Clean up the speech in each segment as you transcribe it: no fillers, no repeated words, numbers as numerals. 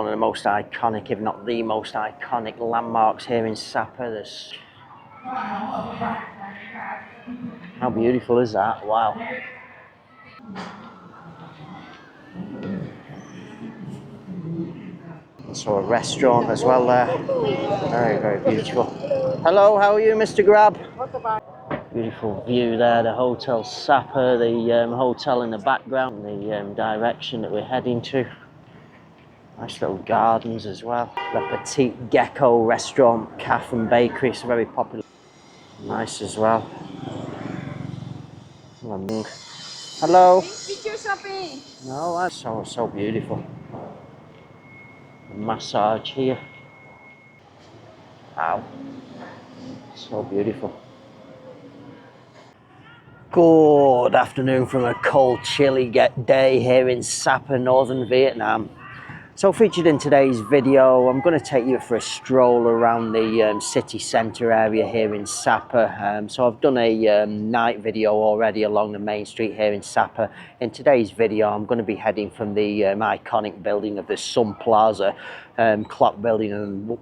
One of the most iconic, if not the most iconic landmarks here in Sapa. How beautiful is that? Wow. So a restaurant as well there. Very, very beautiful. Hello, how are you, Mr. Grab? Beautiful view there, the Hotel Sapa, the hotel in the background, the direction that we're heading to. Nice little gardens as well. The Petite Gecko restaurant, cafe and bakery, it's very popular. Nice as well. Hello. Picture shopping. No, that's so beautiful. A massage here. Wow. So beautiful. Good afternoon from a cold, chilly day here in Sapa, northern Vietnam. So featured in today's video, I'm going to take you for a stroll around the city centre area here in Sapa. So I've done a night video already along the main street here in Sapa. In today's video, I'm going to be heading from the iconic building of the Sun Plaza clock building, and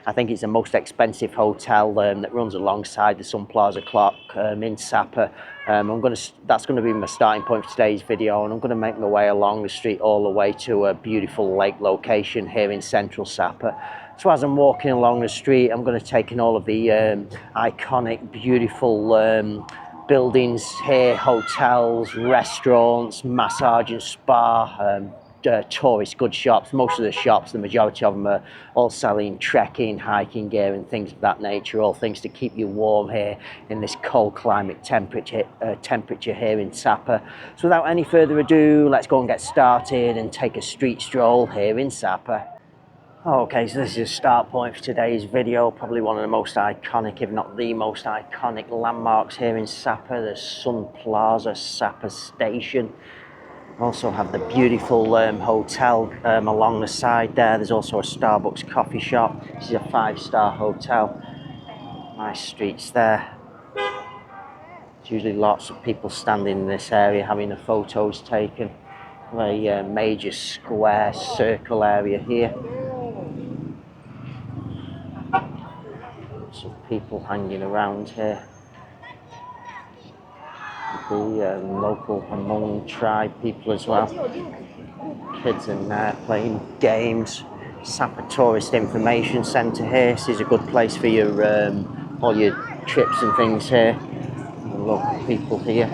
I think it's the most expensive hotel that runs alongside the Sun Plaza clock in Sapa. That's going to be my starting point for today's video, and I'm going to make my way along the street all the way to a beautiful lake location here in central Sapa. So as I'm walking along the street, I'm going to take in all of the iconic, beautiful buildings here, hotels, restaurants, massage and spa, tourist goods shops. Most of the shops, the majority of them, are all selling trekking, hiking gear and things of that nature, all things to keep you warm here in this cold climate temperature here in Sapa. So without any further ado, let's go and get started and take a street stroll here in Sapa. Okay, so this is a start point for today's video, probably one of the most iconic, if not the most iconic landmarks here in Sapa, the Sun Plaza Sapa station. Also have the beautiful hotel along the side there. There's also a Starbucks coffee shop. This is a 5-star hotel. Nice streets there. There's usually lots of people standing in this area having the photos taken. A major square circle area here. Some people hanging around here. The local Hmong tribe people as well. Kids in there playing games. Sapa Tourist Information Centre here. This is a good place for your all your trips and things here. The local people here.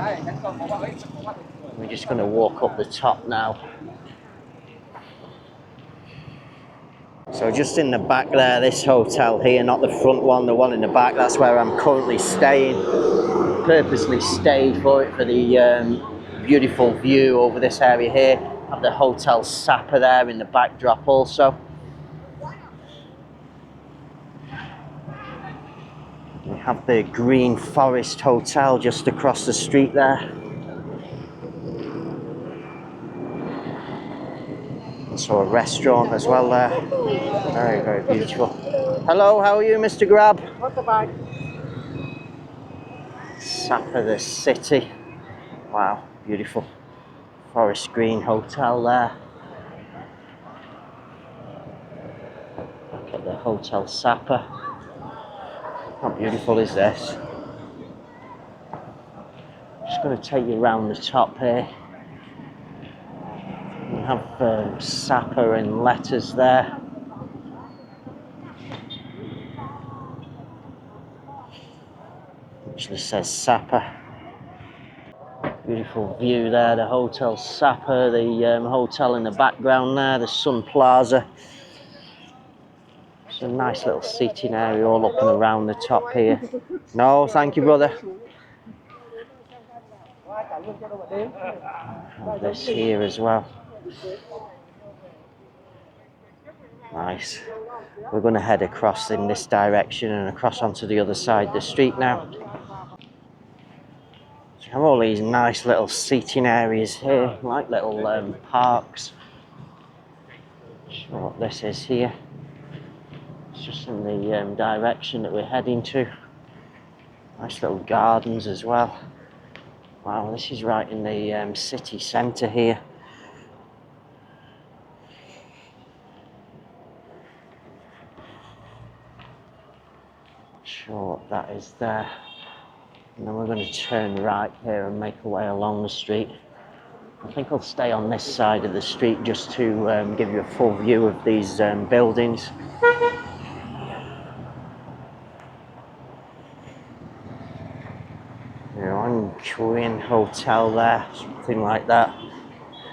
We're just going to walk up the top now. So just in the back there, this hotel here, not the front one, the one in the back, that's where I'm currently staying. Purposely stayed for it, for the beautiful view over this area here. Have the Hotel Sapa there in the backdrop also. We have the Green Forest Hotel just across the street there. So a restaurant as well there. Very, very beautiful. Hello, how are you, Mr. Grab? Sapa the city. Wow, beautiful. Forest Green Hotel there. Look at the Hotel Sapa. How beautiful is this? Just going to take you around the top here. We have Sapa in letters there. Which just says Sapa. Beautiful view there, the Hotel Sapa, the hotel in the background there, the Sun Plaza. It's a nice little seating area all up and around the top here. No, thank you, brother. Have this here as well. Nice. We're going to head across in this direction and across onto the other side of the street now. So have all these nice little seating areas here, like little parks. Not sure what this is here. It's just in the direction that we're heading to. Nice little gardens as well. Wow, this is right in the city centre here. sure what that is there. And then we're going to turn right here and make our way along the street. I think I'll stay on this side of the street just to give you a full view of these buildings. Korean hotel there, something like that.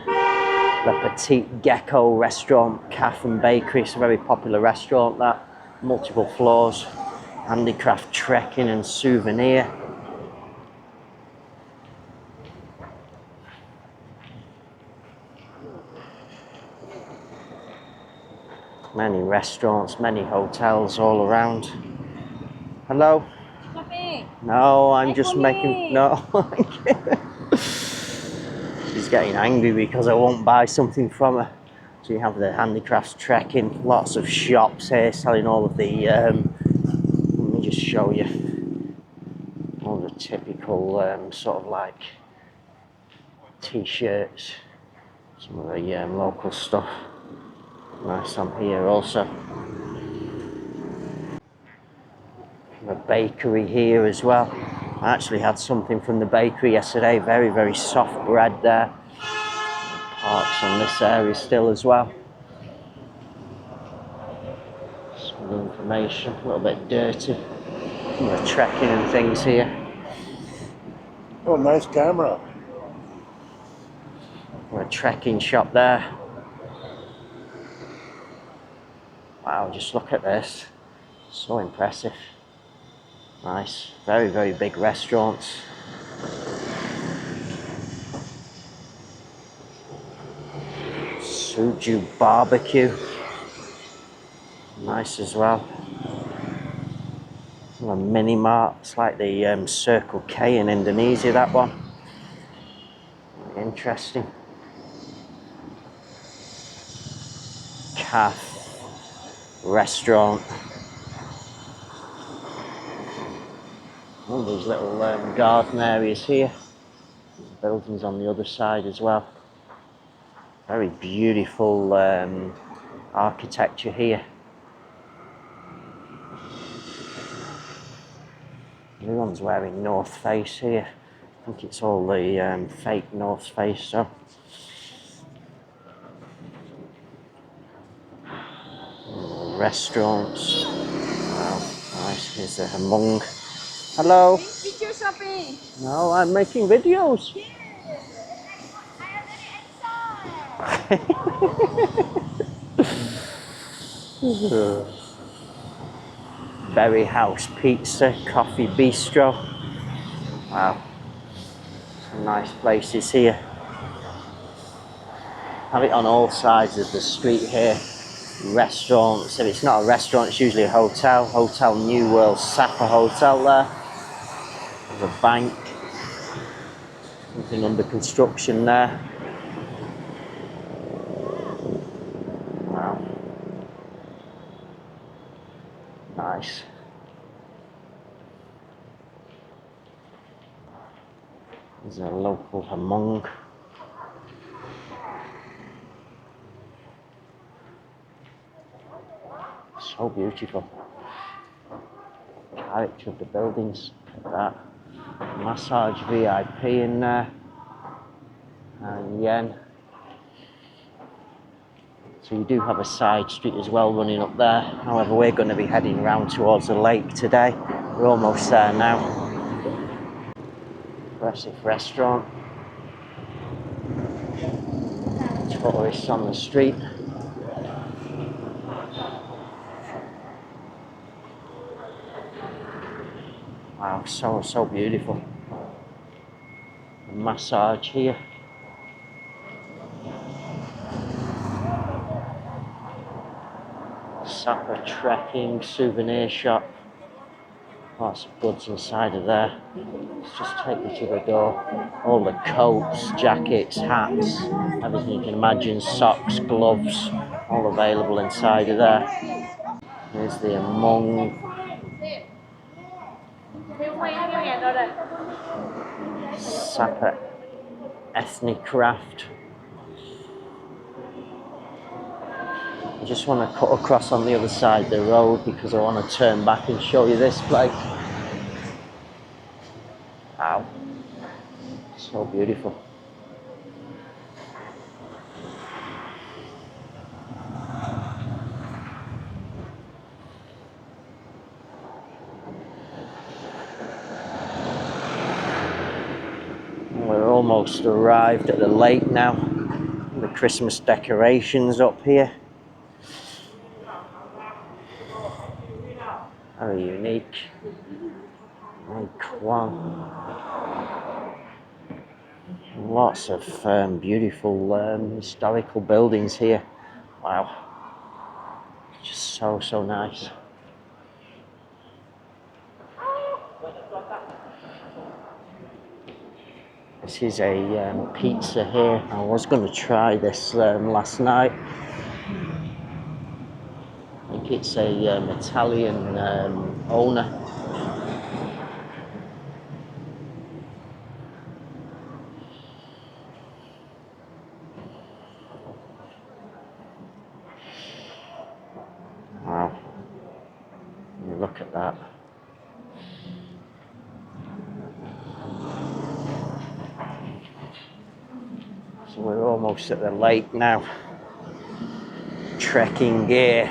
The Petite Gecko restaurant, cafe and bakery. It's a very popular restaurant that. Multiple floors. Handicraft trekking and souvenir. Many restaurants, many hotels all around. Hello? No, I'm just making... No. She's getting angry because I won't buy something from her. So you have the handicrafts trekking, lots of shops here selling all of the... let me just show you. All the typical sort of like t-shirts. Some of the local stuff. Nice on here also. A bakery here as well. I actually had something from the bakery yesterday. Very, very soft bread there. Parks on this area still as well. Some information, a little bit dirty. Some of the trekking and things here. Oh, nice camera. A trekking shop there. Wow, just look at this. So impressive. Nice. Very, very big restaurants. Suju barbecue. Nice as well. A mini mart. It's like the Circle K in Indonesia, that one. Interesting. Cafe. Restaurant. All those little garden areas here. Buildings on the other side as well. Very beautiful architecture here. Everyone's wearing North Face here. I think it's all the fake North Face. So. Restaurants. Wow, nice. Here's a Hmong. Hello. Picture shopping. No, I'm making videos. Berry House Pizza, Coffee Bistro. Wow, some nice places here. Have it on all sides of the street here. Restaurants. If it's not a restaurant, it's usually a hotel. Hotel New World Sapa Hotel there. There's a bank. Something under construction there. Wow. Nice. There's a local Hmong. So beautiful. Character of the buildings. Look at that. Massage VIP in there. And yen. So you do have a side street as well running up there. However, we're going to be heading round towards the lake today. We're almost there now. Impressive restaurant. Tourists on the street. Wow, so beautiful. A massage here. Sapa trekking, souvenir shop. Lots of goods inside of there. Let's just take you to the door. All the coats, jackets, hats, everything you can imagine, socks, gloves, all available inside of there. Here's the Hmong. Sapa ethnic craft. I just want to cut across on the other side of the road because I want to turn back and show you this place. Wow, so beautiful. We're almost arrived at the lake now. The Christmas decorations up here. Very unique. Lots of beautiful historical buildings here. Wow, just so nice. This is a pizza here. I was going to try this last night. I think it's a Italian owner. Wow, look at that. So we're almost at the lake now. Trekking gear.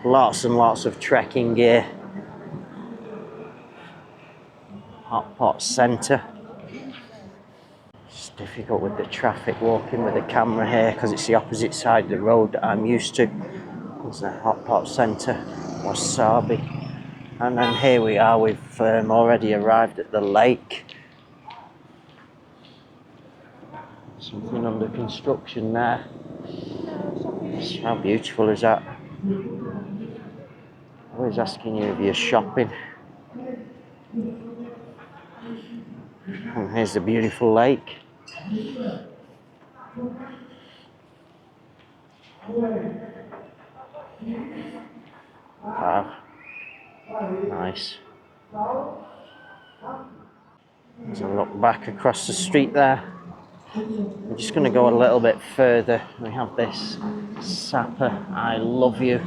Lots and lots of trekking gear. Hot pot centre. It's difficult with the traffic walking with the camera here because it's the opposite side of the road that I'm used to. There's the hot pot centre, wasabi. And then here we are, we've already arrived at the lake. Something under construction there. How beautiful is that? Always asking you if you're shopping. And here's the beautiful lake. Wow. Nice. As I look back across the street there, I'm just going to go a little bit further. We have this Sapa, I love you.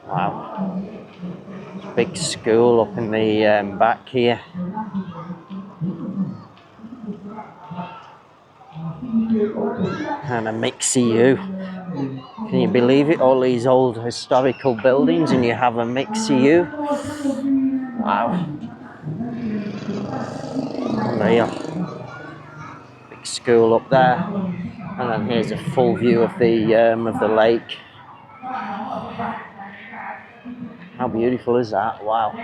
Wow. Big school up in the back here. And a mixie U. Can you believe it? All these old historical buildings and you have a mixie U. Wow. Unreal. Big school up there. And then here's a full view of the lake. How beautiful is that? Wow.